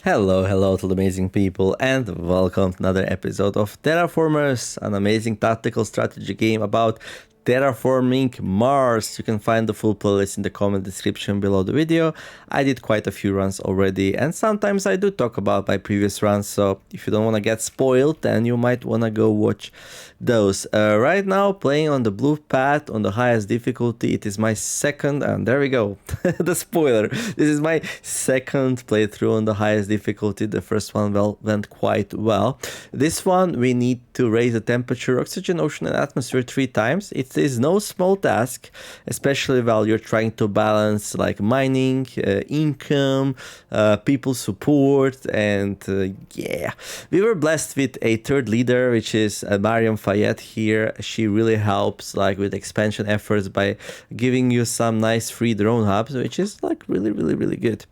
Hello to the amazing people, and welcome to another episode of Terraformers, an amazing tactical strategy game about terraforming Mars. You can find the full playlist in the comment description below the video. I did quite a few runs already, and sometimes I do talk about my previous runs, so if you don't want to get spoiled, then you might want to go watch those. Right now, playing on the blue path on the highest difficulty. It is my second, and there we go, the spoiler. This is my second playthrough on the highest difficulty. The first one went quite well. This one, we need to raise the temperature, oxygen, ocean, and atmosphere 3 times. It is no small task, especially while you're trying to balance like mining, income, people support, and yeah. We were blessed with a third leader, which is Mariam Fayed here. She really helps like with expansion efforts by giving you some nice free drone hubs, which is like really good.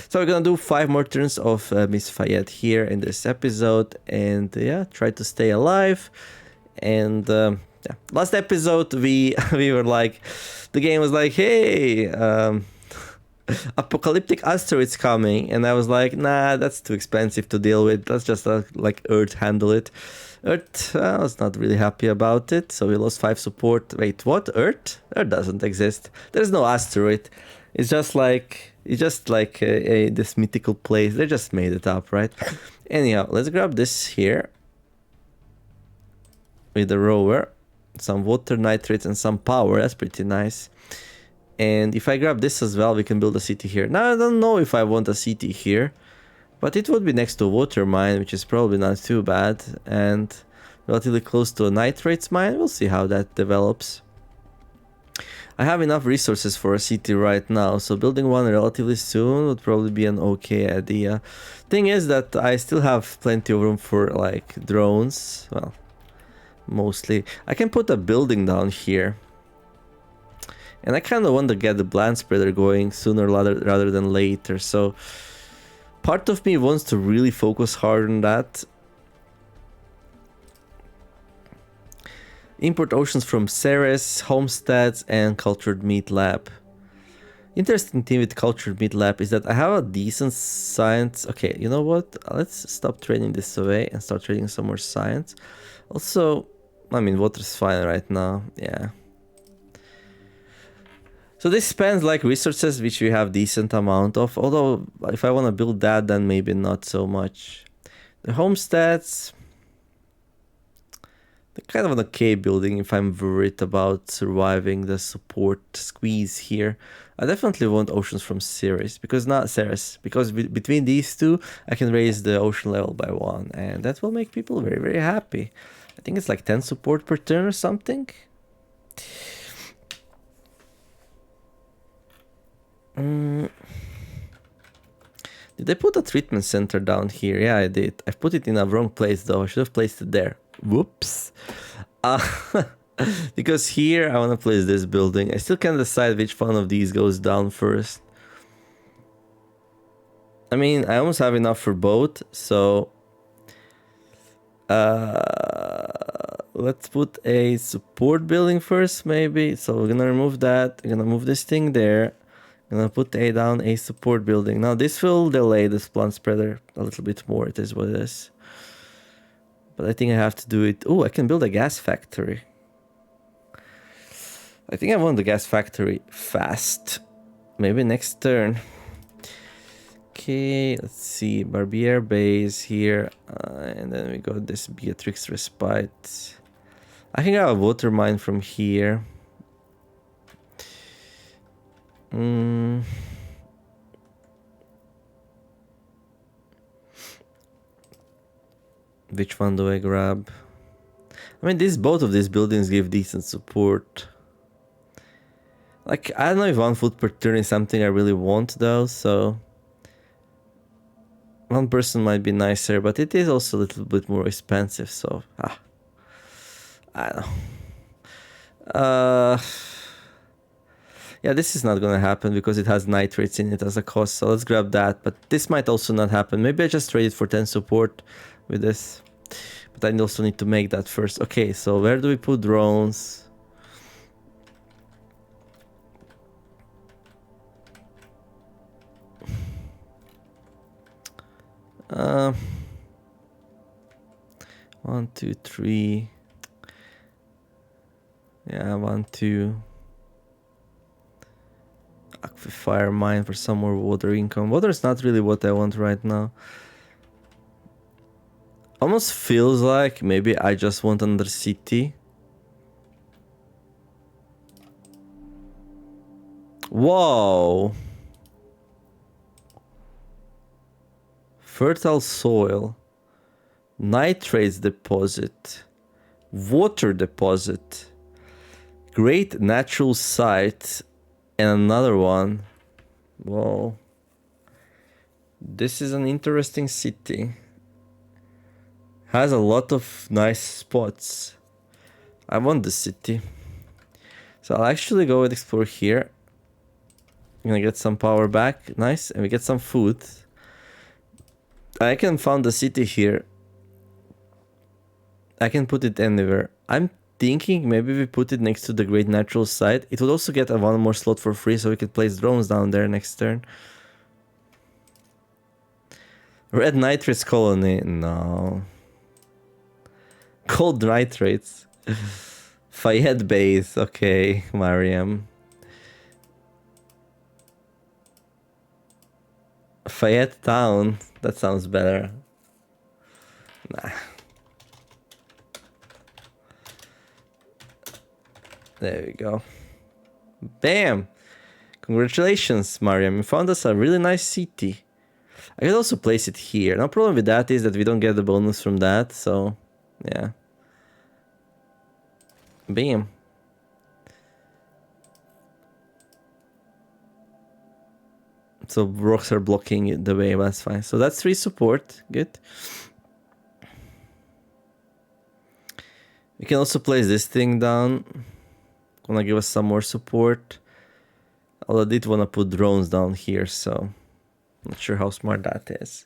So we're gonna do 5 more turns of Miss Fayed here in this episode, and yeah, try to stay alive. And yeah, last episode we were like, the game was like, hey, apocalyptic asteroids coming, and I was like, nah, that's too expensive to deal with. Let's just like Earth handle it. Earth, I was not really happy about it, so we lost 5 support. Wait, what? Earth doesn't exist. There's no asteroid. It's just like this mythical place. They just made it up, right? Anyhow, let's grab this here with the rover, some water nitrates and some power. That's pretty nice. And if I grab this as well, we can build a city here. Now I don't know if I want a city here, but it would be next to a water mine, which is probably not too bad, and relatively close to a nitrates mine. We'll see how that develops. I have enough resources for a city right now, so building one relatively soon would probably be an okay idea. Thing is that I still have plenty of room for like drones. Well, mostly. I can put a building down here. And I kind of want to get the bland spreader going sooner rather than later, so part of me wants to really focus hard on that. Import oceans from Ceres, Homesteads, and Cultured Meat Lab. Interesting thing with Cultured Meat Lab is that I have a decent science. Okay, you know what? Let's stop trading this away and start trading some more science. Also, I mean, water's fine right now. Yeah. So this spends like resources, which we have decent amount of. Although, if I want to build that, then maybe not so much. The homesteads, they're kind of an okay building if I'm worried about surviving the support squeeze here. I definitely want oceans from Ceres, because between these two, I can raise the ocean level by 1, and that will make people very happy. I think it's like 10 support per turn or something. Did I put a treatment center down here? Yeah, I did. I put it in a wrong place though. I should have placed it there. Whoops. Because here I want to place this building. I still can't decide which one of these goes down first. I mean, I almost have enough for both, so let's put a support building first, maybe. So we're gonna remove that. We're gonna move this thing there. I'm gonna put down a support building. Now this will delay this plant spreader a little bit more. It is what it is. But I think I have to do it. Oh, I can build a gas factory. I think I want the gas factory fast. Maybe next turn. Okay, let's see. Barbier base here. And then we got this Beatrix respite. I can have a water mine from here. Which one do I grab? I mean, both of these buildings give decent support. Like, I don't know if 1 foot per turn is something I really want though, so 1 person might be nicer, but it is also a little bit more expensive, so I don't know. Yeah, this is not gonna happen because it has nitrates in it as a cost, so let's grab that. But this might also not happen. Maybe I just trade it for 10 support with this. But I also need to make that first. Okay, so where do we put drones? Uh, 1, 2, 3. Yeah, 1, 2. Aquifer mine for some more water income. Water is not really what I want right now. Almost feels like maybe I just want another city. Whoa. Fertile soil. Nitrates deposit. Water deposit. Great natural site. And another one. Whoa. This is an interesting city. Has a lot of nice spots. I want the city. So I'll actually go and explore here. I'm gonna get some power back. Nice. And we get some food. I can found the city here. I can put it anywhere. I'm thinking maybe we put it next to the great natural site. It would also get one more slot for free, so we could place drones down there next turn. Red nitrates colony. No. Cold nitrates. Fayette base. Okay, Mariam. Fayette town. That sounds better. Nah. There we go. Bam! Congratulations, Mariam. You found us a really nice city. I could also place it here. No problem with that is that we don't get the bonus from that, so yeah. Bam. So rocks are blocking the way, but that's fine. So that's 3 support. Good. We can also place this thing down. Gonna give us some more support. Although I did want to put drones down here, so not sure how smart that is.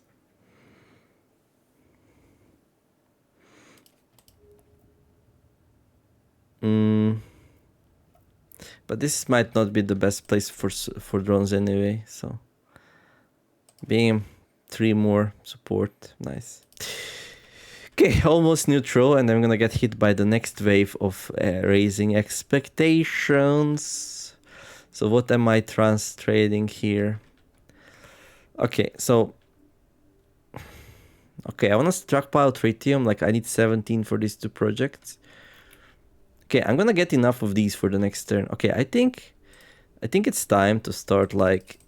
But this might not be the best place for drones anyway, so. Bam. 3 more support. Nice. Okay, almost neutral, and I'm gonna get hit by the next wave of raising expectations. So what am I trading here? Okay, so... Okay, I want to stockpile tritium, like I need 17 for these 2 projects. Okay, I'm gonna get enough of these for the next turn. Okay, I think it's time to start like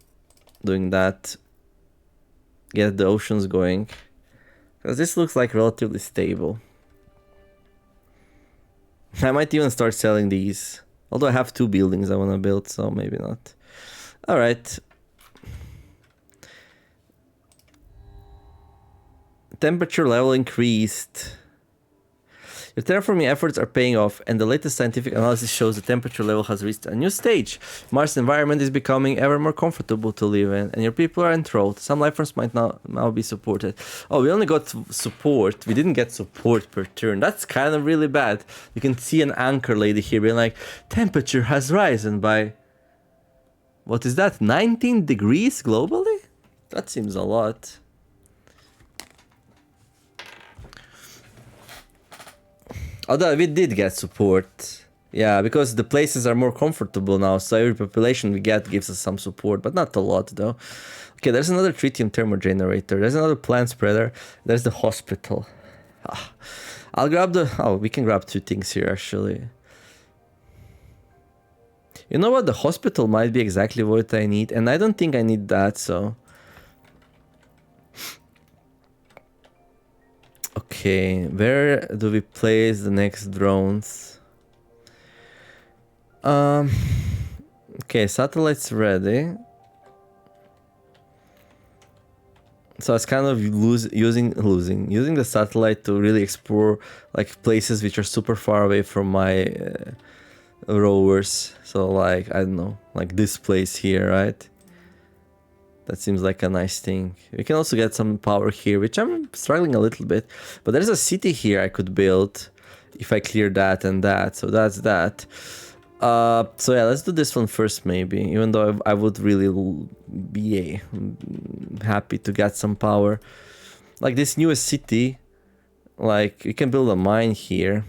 doing that. Get the oceans going. Because this looks like relatively stable. I might even start selling these. Although I have 2 buildings I want to build, so maybe not. Alright. Temperature level increased. Your terraforming efforts are paying off, and the latest scientific analysis shows the temperature level has reached a new stage. Mars' environment is becoming ever more comfortable to live in, and your people are enthralled. Some lifeforms might now be supported. Oh, we only got support. We didn't get support per turn. That's kind of really bad. You can see an anchor lady here being like, temperature has risen by... What is that? 19 degrees globally? That seems a lot. Although we did get support. Yeah, because the places are more comfortable now, so every population we get gives us some support, but not a lot though. Okay, there's another tritium thermal generator. There's another plant spreader. There's the hospital. I'll grab the... Oh, we can grab 2 things here actually. You know what? The hospital might be exactly what I need, and I don't think I need that, so... Okay, where do we place the next drones? Okay, satellite's ready. So I was kind of using the satellite to really explore like places which are super far away from my rowers. So like, I don't know, like this place here, right? That seems like a nice thing. We can also get some power here, which I'm struggling a little bit. But there's a city here I could build if I clear that and that. So that's that. So yeah, let's do this one first maybe. Even though I would really be happy to get some power. like this newest city, like you can build a mine here.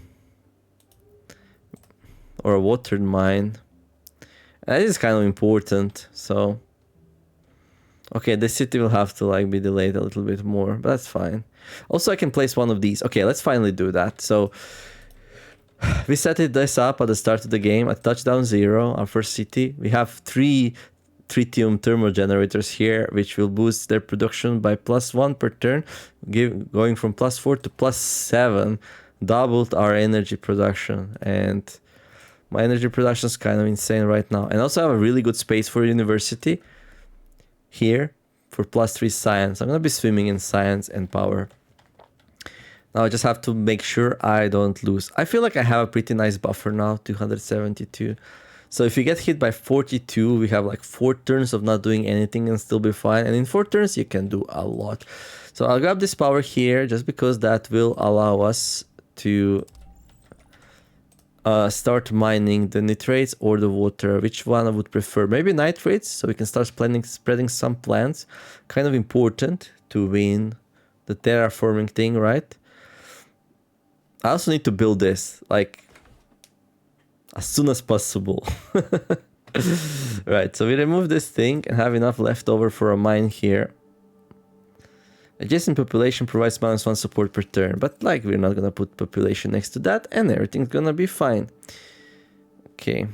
Or a water mine. And that is kind of important, so... Okay, this city will have to like be delayed a little bit more, but that's fine. Also, I can place one of these. Okay, let's finally do that. So, we set this up at the start of the game at touchdown 0, our first city. We have 3 tritium thermal generators here, which will boost their production by +1 per turn, going from +4 to +7, doubled our energy production. And my energy production is kind of insane right now. And also I have a really good space for university here for +3 science. I'm gonna be swimming in science and power. Now I just have to make sure I don't lose. I feel like I have a pretty nice buffer now, 272. So if you get hit by 42, we have like 4 turns of not doing anything and still be fine. And in 4 turns, you can do a lot. So I'll grab this power here just because that will allow us to start mining the nitrates or the water. Which one I would prefer? Maybe nitrates, so we can start spreading some plants. Kind of important to win the terraforming thing, right? I also need to build this, like, as soon as possible. Right, so we remove this thing and have enough left over for a mine here. Adjacent population provides -1 support per turn, but like we're not gonna put population next to that and everything's gonna be fine. Okay.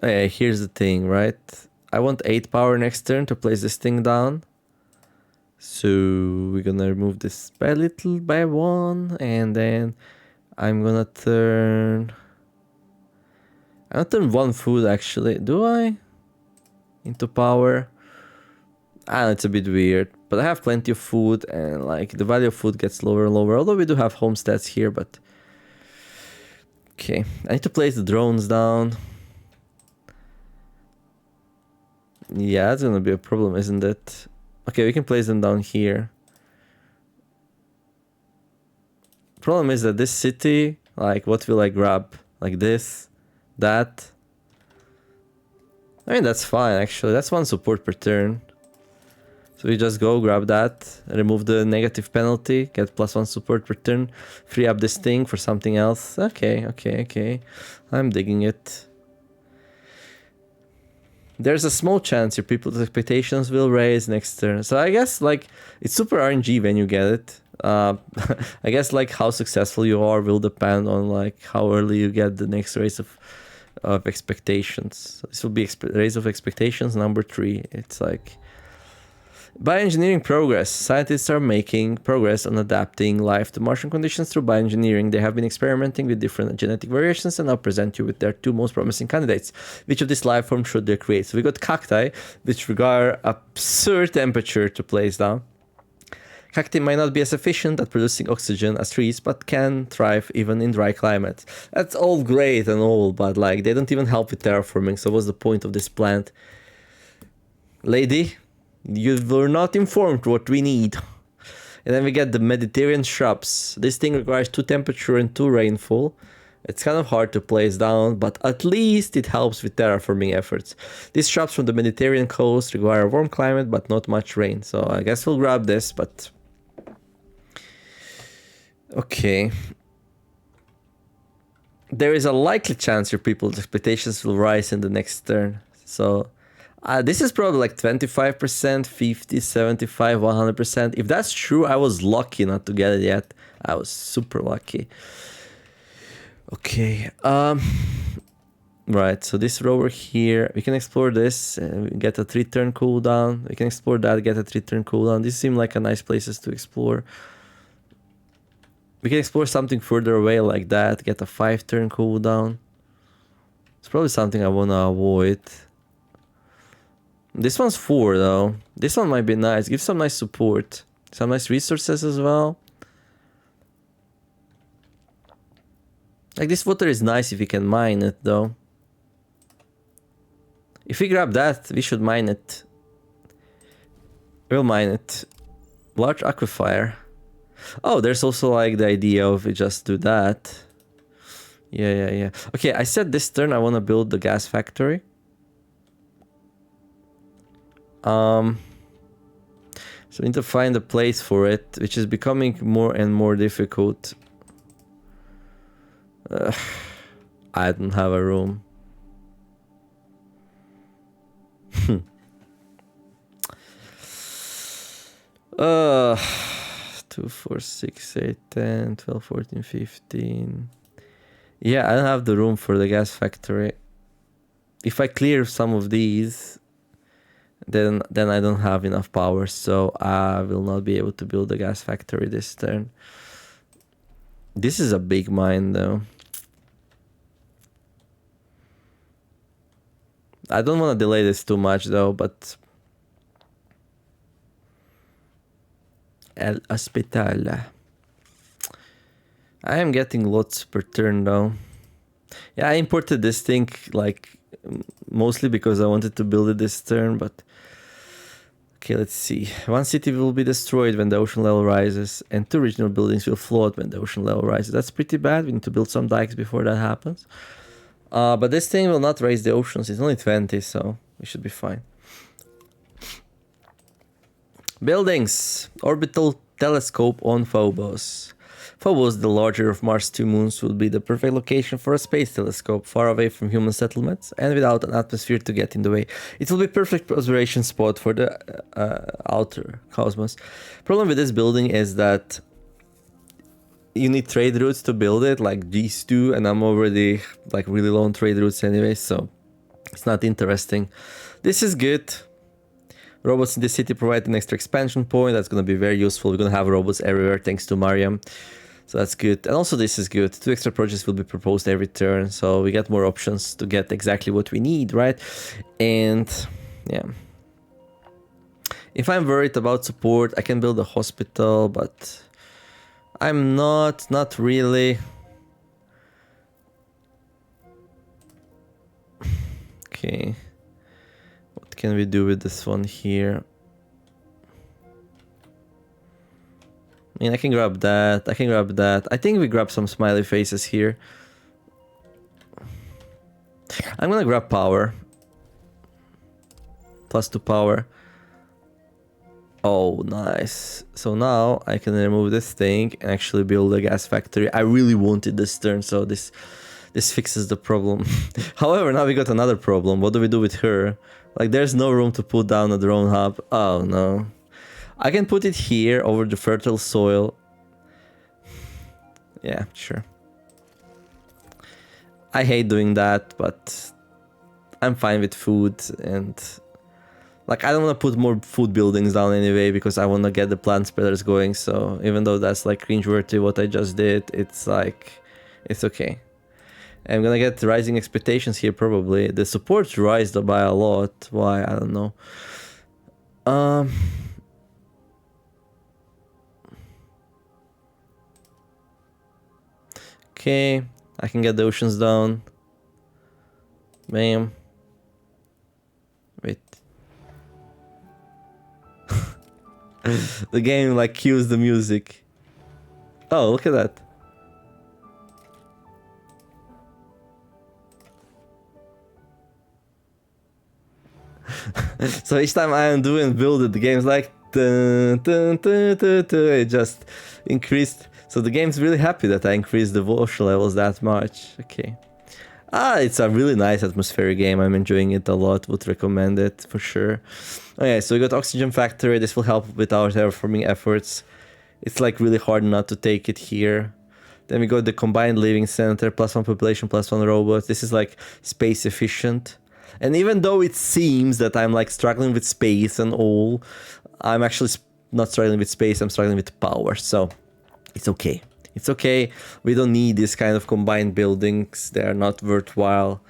Okay, here's the thing, right? I want 8 power next turn to place this thing down. So we're gonna remove this by little by 1, and then I'm gonna turn 1 food actually. Do I? Into power? Ah, it's a bit weird, but I have plenty of food and like the value of food gets lower and lower, although we do have homesteads here, but... Okay, I need to place the drones down. Yeah, that's gonna be a problem, isn't it? Okay, we can place them down here. Problem is that this city, like, what will I grab? Like this, that. I mean, that's fine, actually. That's 1 support per turn. So we just go, grab that, remove the negative penalty, get +1 support per turn, free up this thing for something else. Okay, okay, okay. I'm digging it. There's a small chance your people's expectations will raise next turn. So I guess, like, it's super RNG when you get it. I guess, like, how successful you are will depend on, like, how early you get the next raise of expectations. So this will be raise of expectations number 3. It's like... Bioengineering progress. Scientists are making progress on adapting life to Martian conditions through bioengineering. They have been experimenting with different genetic variations and now present you with their 2 most promising candidates. Which of these life forms should they create? So we got cacti, which require absurd temperature to place down. Cacti might not be as efficient at producing oxygen as trees, but can thrive even in dry climates. That's all great and all, but like they don't even help with terraforming. So what's the point of this plant? Lady? You were not informed what we need. And then we get the Mediterranean shrubs. This thing requires 2 temperature and 2 rainfall. It's kind of hard to place down, but at least it helps with terraforming efforts. These shrubs from the Mediterranean coast require a warm climate, but not much rain. So I guess we'll grab this, but... Okay. There is a likely chance your people's expectations will rise in the next turn. So... this is probably like 25%, 50, 75, 100%. If that's true, I was lucky not to get it yet. I was super lucky. Okay. Right, so this rover here, we can explore this, get a 3-turn cooldown. We can explore that, get a 3-turn cooldown. These seem like a nice places to explore. We can explore something further away like that, get a 5-turn cooldown. It's probably something I want to avoid. This one's 4 though. This one might be nice. Give some nice support. Some nice resources as well. Like this water is nice if you can mine it though. If we grab that, we should mine it. We'll mine it. Large aquifer. Oh, there's also like the idea of we just do that. Yeah. Okay, I said this turn I want to build the gas factory. So we need to find a place for it, which is becoming more and more difficult. I don't have a room. 2, 4, 6, 8, 10, 12, 14, 15. Yeah, I don't have the room for the gas factory. If I clear some of these, then I don't have enough power, so I will not be able to build a gas factory this turn. This is a big mine though. I don't want to delay this too much though, but El Hospital. I am getting lots per turn though. Yeah, I imported this thing like mostly because I wanted to build it this turn, but okay, let's see. One city will be destroyed when the ocean level rises, and 2 regional buildings will float when the ocean level rises. That's pretty bad. We need to build some dikes before that happens. But this thing will not raise the oceans. It's only 20, so we should be fine. Buildings. Orbital telescope on Phobos. Phobos, the larger of Mars' 2 moons, would be the perfect location for a space telescope, far away from human settlements and without an atmosphere to get in the way. It will be a perfect observation spot for the outer cosmos. Problem with this building is that you need trade routes to build it, like these two, and I'm already like really low on trade routes anyway, so it's not interesting. This is good. Robots in the city provide an extra expansion point. That's going to be very useful. We're going to have robots everywhere thanks to Mariam. So that's good. And also this is good. 2 extra projects will be proposed every turn. So we get more options to get exactly what we need, right? And yeah. If I'm worried about support, I can build a hospital, but I'm not really. Okay. What can we do with this one here? I mean, I can grab that. I can grab that. I think we grab some smiley faces here. I'm gonna grab power. +2 power. Oh, nice. So now I can remove this thing and actually build a gas factory. I really wanted this turn, so this fixes the problem. However, now we got another problem. What do we do with her? Like, there's no room to put down a drone hub. Oh, no. I can put it here over the fertile soil. Yeah, sure. I hate doing that, but I'm fine with food and... Like, I don't want to put more food buildings down anyway because I want to get the plant spreaders going. So even though that's like cringeworthy what I just did, it's like, it's okay. I'm gonna get rising expectations here probably. The support rise by a lot. Why? I don't know. Okay, I can get the oceans down. Bam. Wait. The game like cues the music. Oh, look at that. So each time I undo and build it, the game's like dun, dun, dun, dun, dun. It just increased. So the game's really happy that I increased the ocean levels that much. Okay. It's a really nice atmospheric game. I'm enjoying it a lot. Would recommend it for sure. Okay, so we got Oxygen Factory. This will help with our terraforming efforts. It's like really hard not to take it here. Then we got the Combined Living Center, +1 population, +1 robot. This is like space efficient. And even though it seems that I'm like struggling with space and all, I'm actually not struggling with space, I'm struggling with power. So it's okay. It's okay. We don't need this kind of combined buildings. They are not worthwhile.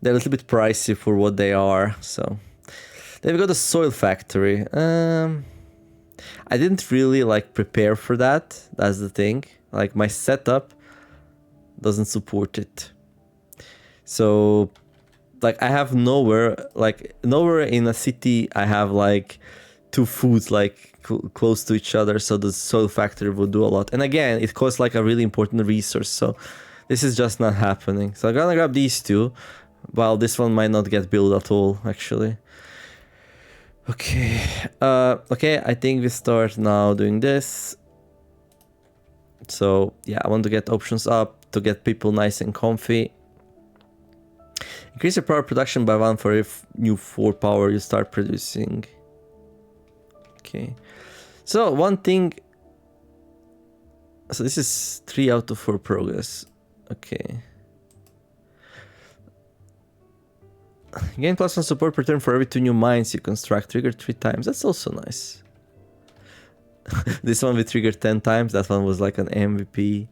They're a little bit pricey for what they are. So then we got the soil factory. I didn't really like prepare for that. That's the thing. Like my setup doesn't support it. So like I have nowhere in a city I have like 2 foods like close to each other, so the soil factory will do a lot. And again, it costs like a really important resource, so This is just not happening. So I'm gonna grab these two. While this one might not get built at all, actually. Okay. Okay, I think we start now doing this. So yeah, I want to get options up to get people nice and comfy. Increase your power production by 1 for every new 4 power you start producing. Okay. So one thing. So this is 3 out of 4 progress. Okay. Gain +1 support per turn for every 2 new mines you construct. Trigger 3 times. That's also nice. This one we triggered 10 times. That one was like an MVP.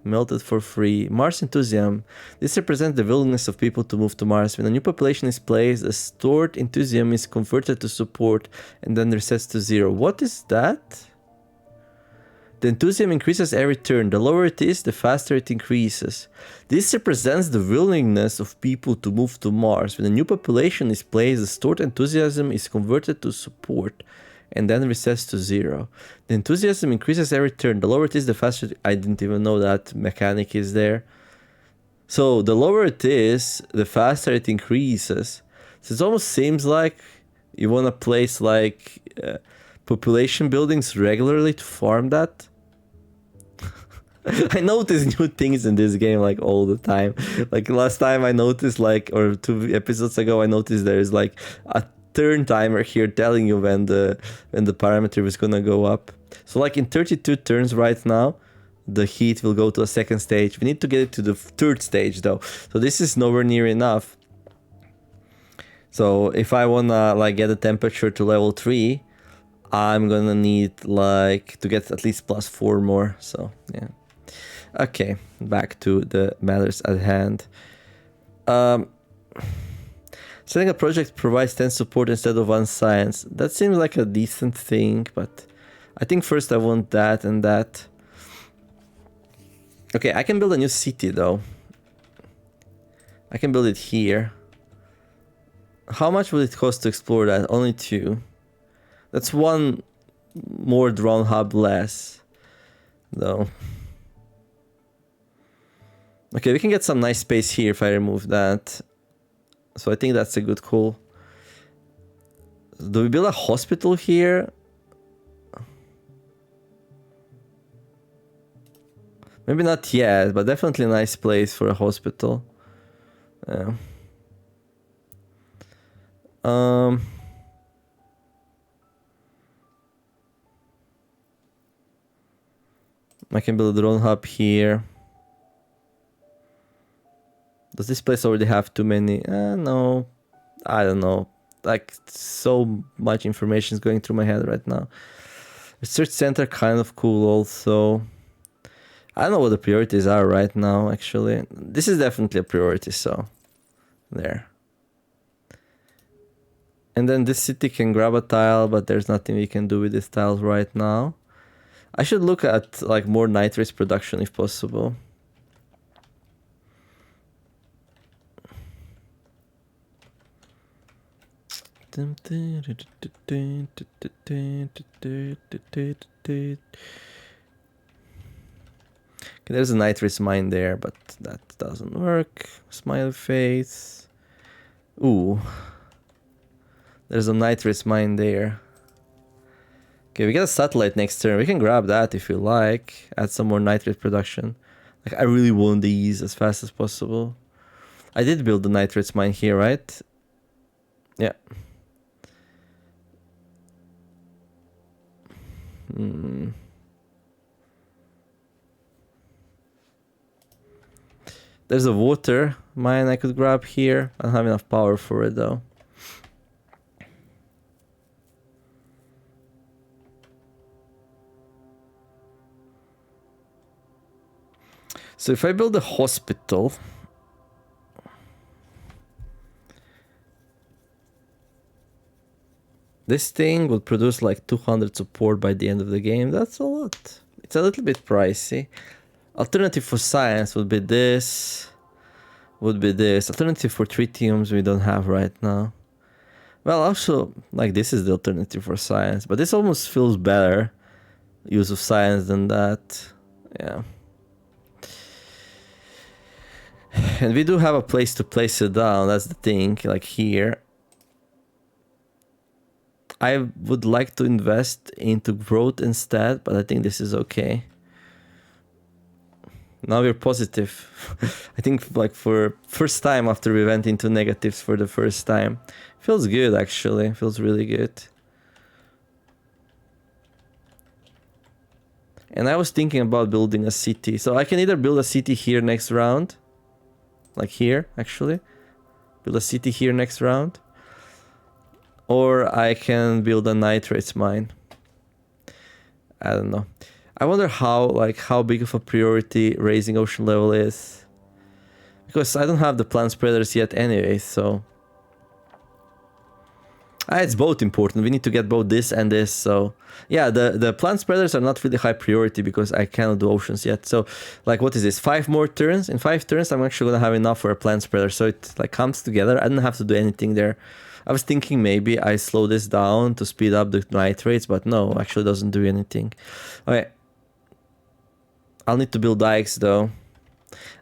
Melted for free. Mars Enthusiasm. This represents the willingness of people to move to Mars. When a new population is placed, a stored enthusiasm is converted to support and then resets to 0. What is that? The enthusiasm increases every turn. The lower it is, the faster it increases. This represents the willingness of people to move to Mars. When a new population is placed, the stored enthusiasm is converted to support and then resets to 0. The enthusiasm increases every turn. The lower it is, the faster... I didn't even know that mechanic is there. So the lower it is, the faster it increases. So it almost seems like you want to place like population buildings regularly to farm that. I notice new things in this game like all the time. Like last time I noticed like, or 2 episodes ago, I noticed there is like a turn timer here telling you when the parameter is gonna go up. So like in 32 turns right now, the heat will go to a 2nd stage. We need to get it to the 3rd stage though. So this is nowhere near enough. So if I wanna like get the temperature to level 3, I'm gonna need like to get at least +4 more. So yeah. Okay, back to the matters at hand. Setting a project provides 10 support instead of 1 science. That seems like a decent thing, but I think first I want that and that. Okay, I can build a new city though. I can build it here. How much would it cost to explore that? Only 2. That's 1 more drone hub less, though. Okay, we can get some nice space here if I remove that. So I think that's a good call. Do we build a hospital here? Maybe not yet, but definitely a nice place for a hospital. Yeah. I can build a drone hub here. Does this place already have too many? No. I don't know. Like, so much information is going through my head right now. Research center, kind of cool also. I don't know what the priorities are right now, actually. This is definitely a priority, so... There. And then this city can grab a tile, but there's nothing we can do with these tiles right now. I should look at, like, more nitrates production if possible. Okay, there's a nitrous mine there, but that doesn't work. Smiley face. Ooh. There's a nitrous mine there. Okay, we got a satellite next turn. We can grab that if you like. Add some more nitrate production. Like, I really want these as fast as possible. I did build the nitrates mine here, right? Yeah. There's a water mine I could grab here. I don't have enough power for it though. So if I build a hospital, this thing would produce like 200 support by the end of the game. That's a lot. It's a little bit pricey. Alternative for science would be this. Alternative for tritiums we don't have right now. Well, also, like, this is the alternative for science, but this almost feels better use of science than that. Yeah. And we do have a place to place it down, that's the thing, like here. I would like to invest into growth instead, but I think this is okay. Now we're positive. I think like for first time after we went into negatives for the first time. Feels good actually, feels really good. And I was thinking about building a city. So I can either build a city here next round. Like here, actually. Build a city here next round. Or I can build a nitrates mine. I don't know. I wonder how big of a priority raising ocean level is. Because I don't have the plant spreaders yet anyway, so... it's both important. We need to get both this and this, so... Yeah, the plant spreaders are not really high priority because I cannot do oceans yet. So, like, what is this? 5 more turns? In 5 turns, I'm actually gonna have enough for a plant spreader. So it, like, comes together. I don't have to do anything there. I was thinking maybe I slow this down to speed up the nitrates, but no, actually doesn't do anything. Okay. I'll need to build dikes, though.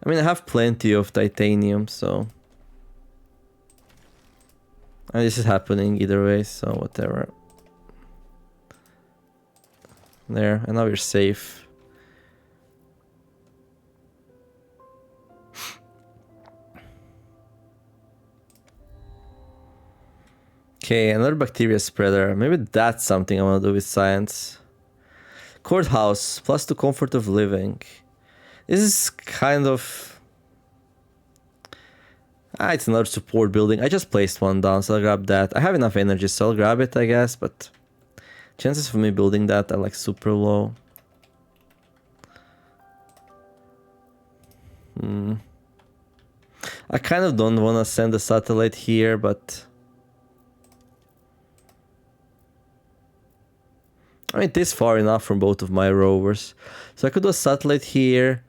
I mean, I have plenty of titanium, so... And this is happening either way, so whatever. There, and now we're safe. Okay, another bacteria spreader. Maybe that's something I want to do with science. Courthouse, +2 comfort of living. This is kind of... it's another support building. I just placed one down, so I'll grab that. I have enough energy, so I'll grab it, I guess, but... chances for me building that are like super low. I kind of don't want to send a satellite here, but... I mean, it is far enough from both of my rovers. So I could do a satellite here,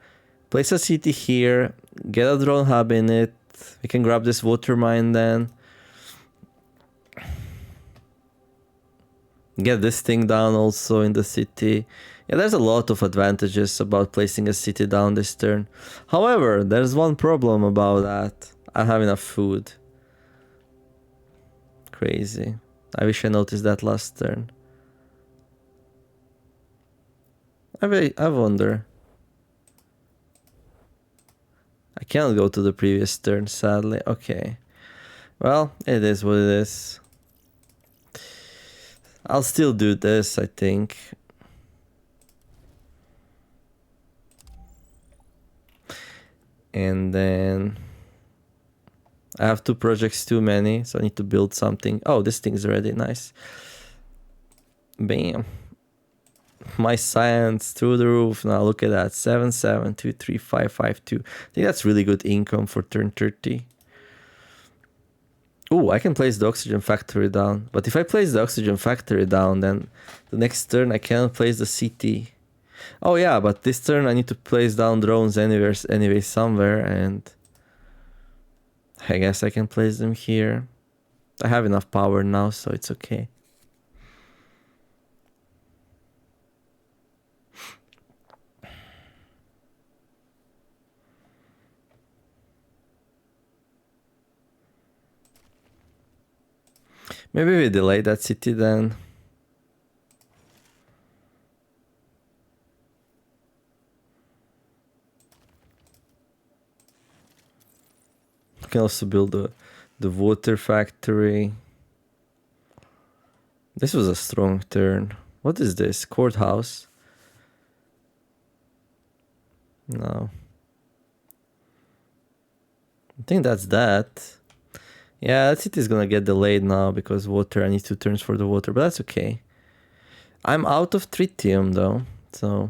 place a city here, get a drone hub in it. We can grab this water mine then. Get this thing down also in the city. Yeah, there's a lot of advantages about placing a city down this turn. However, there's one problem about that. I don't have enough food. Crazy. I wish I noticed that last turn. I wonder. I cannot go to the previous turn, sadly. Okay. Well, it is what it is. I'll still do this, I think. And then... I have 2 projects too many, so I need to build something. Oh, this thing's already nice. Bam. My science through the roof. Now look at that. 77235552. I think that's really good income for turn 30. Oh, I can place the oxygen factory down. But if I place the oxygen factory down, then the next turn I cannot place the CT. Oh yeah, but this turn I need to place down drones anyway somewhere, and I guess I can place them here. I have enough power now, so it's okay. Maybe we delay that city then. We can also build the water factory. This was a strong turn. What is this? Courthouse? No. I think that's that. Yeah, that city is gonna get delayed now because water. I need 2 turns for the water, but that's okay. I'm out of tritium though, so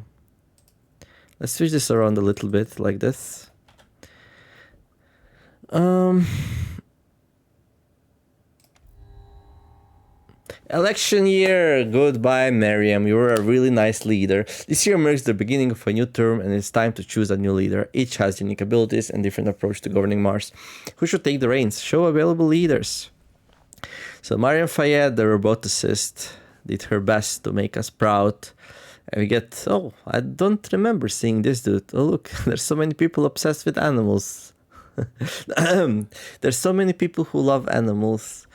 let's switch this around a little bit like this. Election year! Goodbye, Miriam. You were a really nice leader. This year marks the beginning of a new term and it's time to choose a new leader. Each has unique abilities and different approach to governing Mars. Who should take the reins? Show available leaders. So Mariam Fayed, the roboticist, did her best to make us proud. And we get... Oh, I don't remember seeing this dude. Oh, look, there's so many people obsessed with animals. There's so many people who love animals.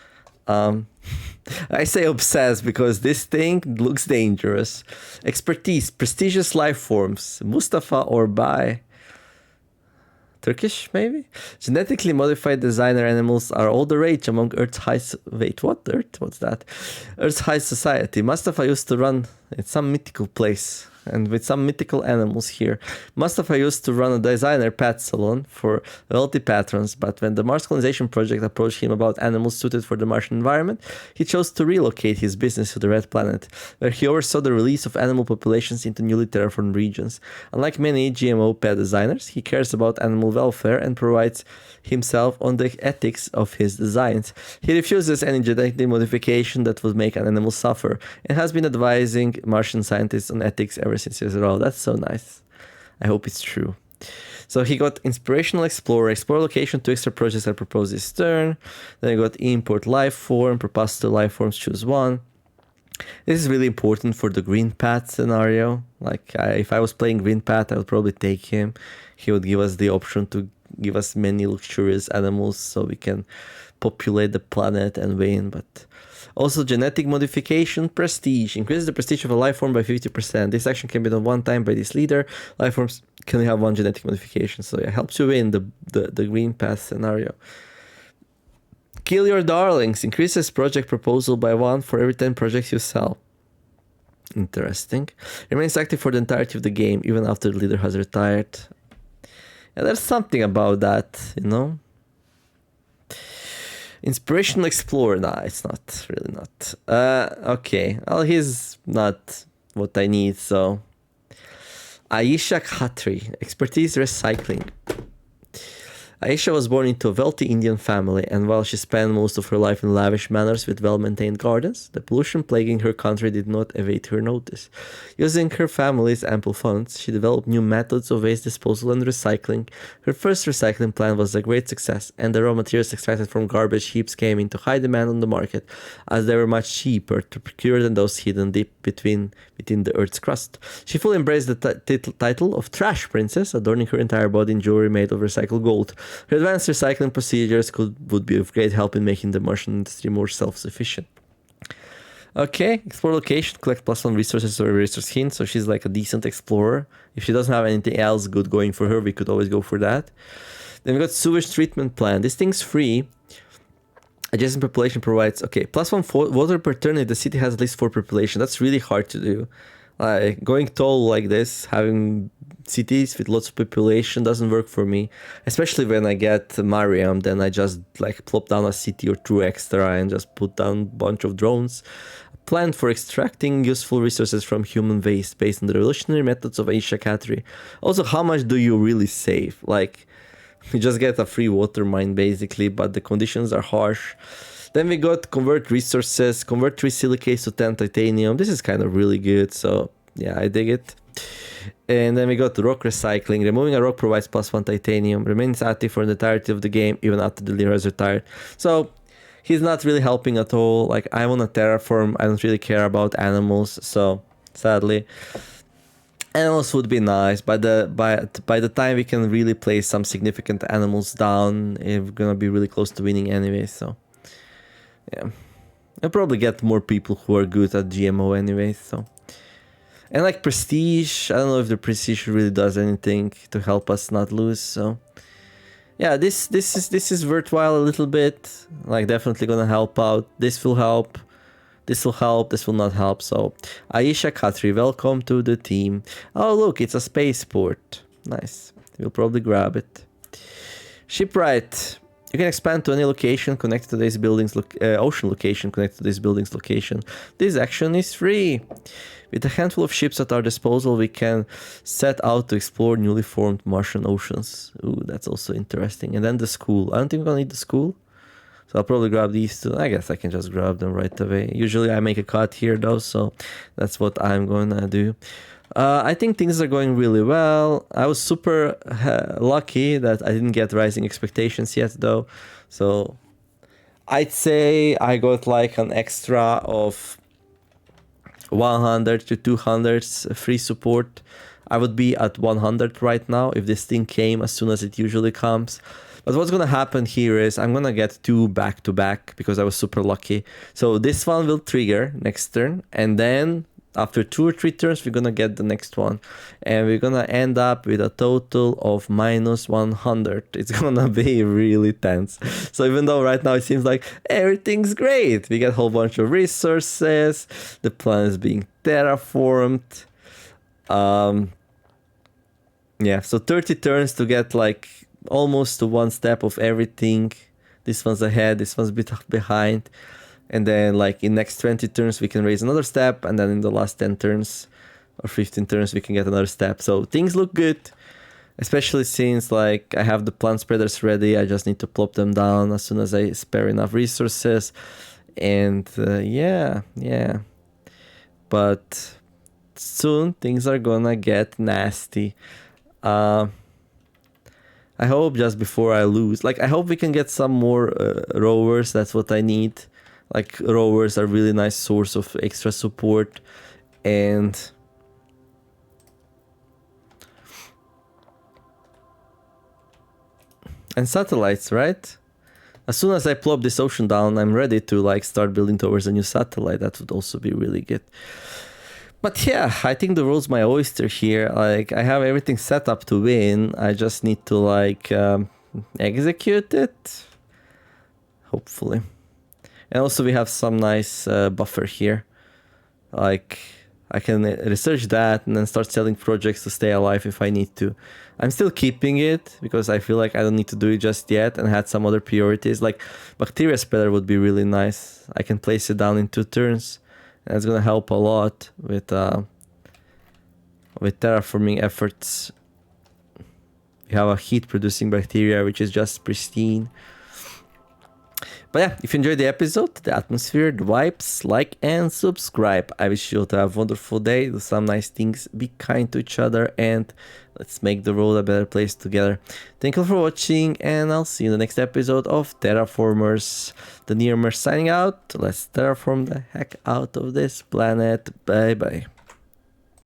I say obsessed because this thing looks dangerous. Expertise, prestigious life forms. Mustafa or Bay. Turkish, maybe? Genetically modified designer animals are all the rage among Earth's high... Wait, what? Earth? What's that? Earth's high society. Mustafa used to run in some mythical place. And with some mythical animals here. Mustafa used to run a designer pet salon for wealthy patrons, but when the Mars colonization project approached him about animals suited for the Martian environment, he chose to relocate his business to the Red Planet, where he oversaw the release of animal populations into newly terraformed regions. Unlike many GMO pet designers, he cares about animal welfare and prides himself on the ethics of his designs. He refuses any genetic modification that would make an animal suffer, and has been advising Martian scientists on ethics ever since he was around. That's so nice. I hope it's true. So he got Inspirational Explorer, explore location to extra projects that propose this turn. Then he got Import Life Form, propose two life forms, choose one. This is really important for the Green Path scenario. Like, if I was playing Green Path, I would probably take him. He would give us the option to give us many luxurious animals so we can populate the planet and win. But also genetic modification, prestige. Increases the prestige of a life form by 50%. This action can be done one time by this leader. Life forms can have one genetic modification. So it helps you win the Green Path scenario. Kill your darlings. Increases project proposal by 1 for every 10 projects you sell. Interesting. Remains active for the entirety of the game, even after the leader has retired. And there's something about that, you know? Inspirational Explorer. Nah, it's not. Really not. Okay. Well, he's not what I need, so... Aisha Khatri. Expertise Recycling. Aisha was born into a wealthy Indian family, and while she spent most of her life in lavish manners with well-maintained gardens, the pollution plaguing her country did not evade her notice. Using her family's ample funds, she developed new methods of waste disposal and recycling. Her first recycling plant was a great success, and the raw materials extracted from garbage heaps came into high demand on the market, as they were much cheaper to procure than those hidden deep within the Earth's crust. She fully embraced the title of Trash Princess, adorning her entire body in jewelry made of recycled gold. Her advanced recycling procedures would be of great help in making the Martian industry more self-sufficient. Okay, explore location, collect +1 resources or resource hint, so she's like a decent explorer. If she doesn't have anything else good going for her, we could always go for that. Then we got sewage treatment plant. This thing's free. Adjacent population provides, okay, +1 water per turn if the city has at least 4 population. That's really hard to do. Like, going tall like this, having cities with lots of population doesn't work for me. Especially when I get Mariam, then I just like plop down a city or 2 extra and just put down a bunch of drones. Planned for extracting useful resources from human waste based on the revolutionary methods of Aisha Khatri. Also, how much do you really save? Like, you just get a free water mine basically, but the conditions are harsh. Then we got convert resources, convert 3 silicates to 10 titanium. This is kind of really good, so yeah, I dig it. And then we got rock recycling. Removing a rock provides +1 titanium. Remains active for the entirety of the game, even after the leader has retired. So he's not really helping at all. Like, I want to terraform. I don't really care about animals, so sadly. Animals would be nice, but by the time we can really play some significant animals down, we're gonna be really close to winning anyway, so... Yeah, I'll probably get more people who are good at GMO anyway, so... And like prestige, I don't know if the prestige really does anything to help us not lose, so... Yeah, this is worthwhile a little bit, like definitely gonna help out. This will help, this will help, this will not help, so... Aisha Khatri, welcome to the team. Oh look, it's a spaceport. Nice, we'll probably grab it. Shipwright. You can expand to any location connected to this building's ocean location connected to this building's location. This action is free. With a handful of ships at our disposal, we can set out to explore newly formed Martian oceans. Ooh, that's also interesting. And then the school. I don't think we're gonna need the school. So I'll probably grab these two. I guess I can just grab them right away. Usually I make a cut here though, so that's what I'm gonna do. I think things are going really well. I was super lucky that I didn't get rising expectations yet though. So I'd say I got like an extra of 100 to 200 free support. I would be at 100 right now if this thing came as soon as it usually comes. But what's gonna happen here is I'm gonna get 2 back to back because I was super lucky. So this one will trigger next turn, and then after 2 or 3 turns, we're gonna get the next one. And we're gonna end up with a total of minus 100. It's gonna be really tense. So even though right now it seems like everything's great, we get a whole bunch of resources, the planet is being terraformed. Yeah, so 30 turns to get like almost to 1 step of everything. This one's ahead, this one's a bit behind. And then like in next 20 turns, we can raise another step. And then in the last 10 turns or 15 turns, we can get another step. So things look good, especially since like I have the plant spreaders ready. I just need to plop them down as soon as I spare enough resources. And yeah. But soon things are gonna get nasty. I hope just before I lose, like I hope we can get some more rovers. That's what I need. Like rovers are really nice source of extra support, and satellites, right? As soon as I plop this ocean down, I'm ready to like start building towards a new satellite. That would also be really good. But yeah, I think the world's my oyster here. Like I have everything set up to win. I just need to like execute it, hopefully. And also we have some nice buffer here. Like I can research that and then start selling projects to stay alive if I need to. I'm still keeping it because I feel like I don't need to do it just yet, and had some other priorities. Like bacteria spreader would be really nice. I can place it down in 2 turns. And that's gonna help a lot with terraforming efforts. We have a heat producing bacteria which is just pristine. But yeah, if you enjoyed the episode, the atmosphere, the vibes, like and subscribe. I wish you to have a wonderful day, do some nice things, be kind to each other, and let's make the world a better place together. Thank you for watching, and I'll see you in the next episode of Terraformers. TheNeomare signing out. Let's terraform the heck out of this planet. Bye bye.